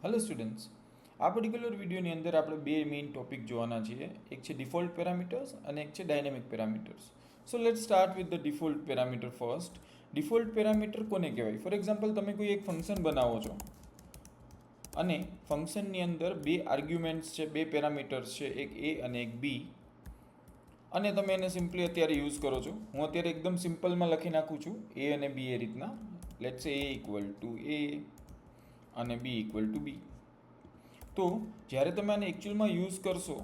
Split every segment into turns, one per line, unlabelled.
Hello students, આ particular વિડીયોની અંદર આપણે બે મેઇન ટોપિક જોવાના છીએ. એક છે ડિફોલ્ટ પેરામીટર્સ અને એક છે dynamic parameters. So let's start with the default parameter first. Default parameter કોને કહેવાય? ફોર એક્ઝામ્પલ, તમે કોઈ એક ફંક્શન બનાવો છો અને ફંક્શનની અંદર બે આર્ગ્યુમેન્ટ્સ છે, બે પેરામીટર્સ છે, એક એ અને એક બી, અને તમે એને સિમ્પલી અત્યારે યુઝ કરો છો. હું અત્યારે એકદમ સિમ્પલમાં લખી નાખું છું એ અને બી એ રીતના. લેટ્સ સે એ ઇક્વલ ટુ એ અને બી ઇક્વલ ટુ બી. તો જ્યારે તમે આને એકચ્યુઅલમાં યુઝ કરશો,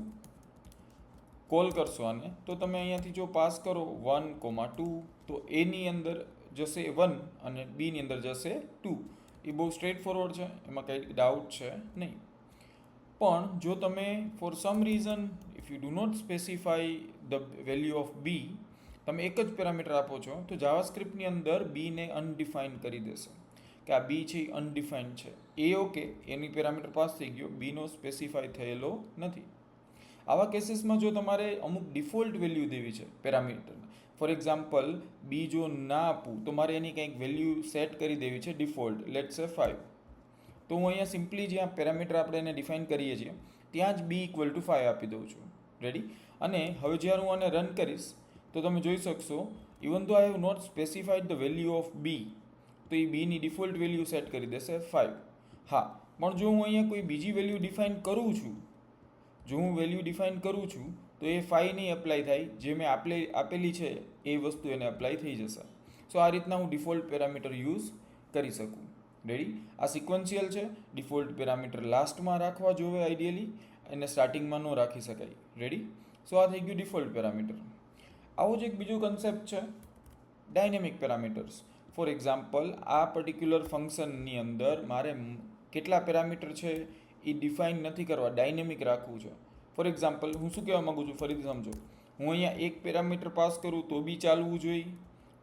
કોલ કરશો આને, તો તમે અહીંયાથી જો પાસ કરો 1,2, તો એની અંદર જશે 1 અને બીની અંદર જશે 2. એ બહુ સ્ટ્રેટ ફોરવર્ડ છે, એમાં કંઈ ડાઉટ છે નહીં. પણ જો તમે for some reason if you do not specify the value of B, તમે એક જ પેરામીટર આપો છો, તો જાવાસ્ક્રિપ્ટની અંદર બીને અનડિફાઇન કરી દેશે કે આ બી છે એ અનડિફાઇન્ડ છે. એ ઓકે, એની પેરામીટર પાસ થઈ ગયો, બીનો સ્પેસિફાઈ થયેલો નથી. આવા કેસીસમાં જો તમારે અમુક ડિફોલ્ટ વેલ્યુ દેવી છે પેરામીટર, ફોર એક્ઝામ્પલ બી જો ના આપું તો મારે એની કંઈક વેલ્યુ સેટ કરી દેવી છે ડિફોલ્ટ, લેટ્સ સે 5. તો હું અહીંયા સિમ્પલી જ્યાં પેરામીટર આપણે એને ડિફાઇન કરીએ છીએ ત્યાં જ બી ઇક્વલ ટુ 5 આપી દઉં છું. રેડી? અને હવે જ્યારે હું આને રન કરીશ તો તમે જોઈ શકશો, even though I have not specified the value of B, તો એ બીની ડિફોલ્ટ વેલ્યુ સેટ કરી દેશે 5. હા, પણ જો હું અહીંયા કોઈ બીજી વેલ્યુ ડિફાઇન કરું છું, તો એ 5 નહીં એપ્લાય થાય, જે મેં આપેલી છે એ વસ્તુ એને એપ્લાય થઈ જશે. સો આ રીતના હું ડિફોલ્ટ પેરામીટર યુઝ કરી શકું. રેડી? આ સિક્વન્શિયલ છે. ડિફોલ્ટ પેરામીટર લાસ્ટમાં રાખવા જોવે આઈડિયલી, એને સ્ટાર્ટિંગમાં ન રાખી શકાય. રેડી? સો આ થઈ ગયું ડિફોલ્ટ પેરામીટર. આવો જ એક બીજો કન્સેપ્ટ છે ડાયનેમિક પેરામીટર્સ. ફોર એક્ઝામ્પલ, આ પર્ટિક્યુલર ફંક્શનની અંદર મારે કેટલા પેરામીટર છે એ ડિફાઇન નથી કરવા, ડાયનેમિક રાખવું છે. ફોર એક્ઝામ્પલ, હું શું કહેવા માગું છું ફરીથી સમજો. હું અહીંયા એક પેરામીટર પાસ કરું તો બી ચાલવું જોઈએ.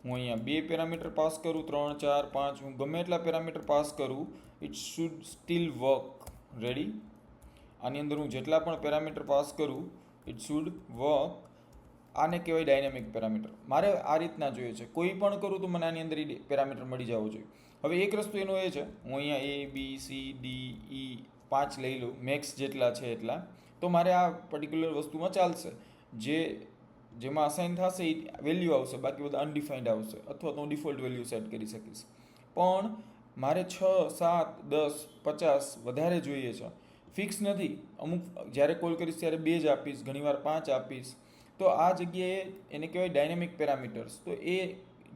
હું અહીંયા બે પેરામીટર પાસ કરું, 3, 4, 5, હું ગમે એટલા પેરામીટર પાસ કરું, it should steel work. Ready? આની અંદર હું જેટલા પણ પેરામીટર પાસ કરું, ઇટ શુડ વર્ક. આને કહેવાય ડાયનેમિક પેરામીટર. મારે આ રીતના જોઈએ છે, કોઈ પણ કરું તો મને આની અંદર પેરામીટર મળી જવું જોઈએ. હવે એક રસ્તો એનો એ છે, હું અહીંયા એ બી સી ડી ઈ 5 લઈ લઉં, મેક્સ જેટલા છે એટલા, તો મારે આ પર્ટિક્યુલર વસ્તુમાં ચાલશે. જેમાં અસાઇન થશે એ વેલ્યુ આવશે, બાકી બધા અનડિફાઇન્ડ આવશે, અથવા તો હું ડિફોલ્ટ વેલ્યુ સેટ કરી શકીશ. પણ મારે 6, 7, 10, 50 વધારે જોઈએ છે, ફિક્સ નથી. અમુક જ્યારે કોલ કરીશ ત્યારે 2 જ આપીશ, ઘણીવાર 5 આપીશ. તો આ જગ્યાએ એને કહેવાય ડાયનેમિક પેરામીટર્સ. તો એ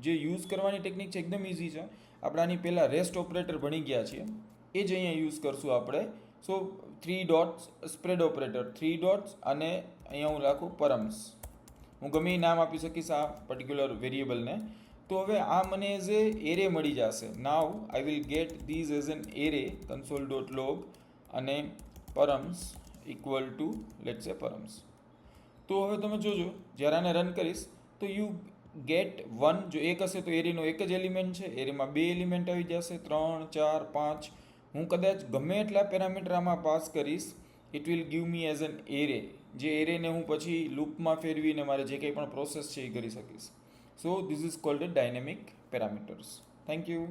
જે યુઝ કરવાની ટેકનિક છે એકદમ ઇઝી છે. આપણે આની પહેલાં રેસ્ટ ઓપરેટર ભણી ગયા છીએ, એ જ અહીંયા યુઝ કરશું આપણે. સો 3 ડોટ્સ સ્પ્રેડ ઓપરેટર, 3 ડોટ્સ, અને અહીંયા હું રાખું પરમ્સ. હું ગમે એ નામ આપી શકીશ આ પર્ટિક્યુલર વેરિયેબલને. તો હવે આ મને એઝ એ એરે મળી જશે. Now I will get these as an array, console dot log, અને પરમ્સ ઇક્વલ ટુ લેટ્સ સે પરમ્સ. તો હવે તમે જોજો, જ્યારે આને રન કરીશ તો યુ ગેટ 1. જો એક હશે તો એરેનો એક જ એલિમેન્ટ છે, એરેમાં 2 એલિમેન્ટ આવી જશે, 3, 4, 5. હું કદાચ ગમે એટલા પેરામીટર આમાં પાસ કરીશ, it will give me as an array, જે એરેને હું પછી લૂપમાં ફેરવીને મારે જે કંઈ પણ પ્રોસેસ છે એ કરી શકીશ. So this is called dynamic parameters. Thank you.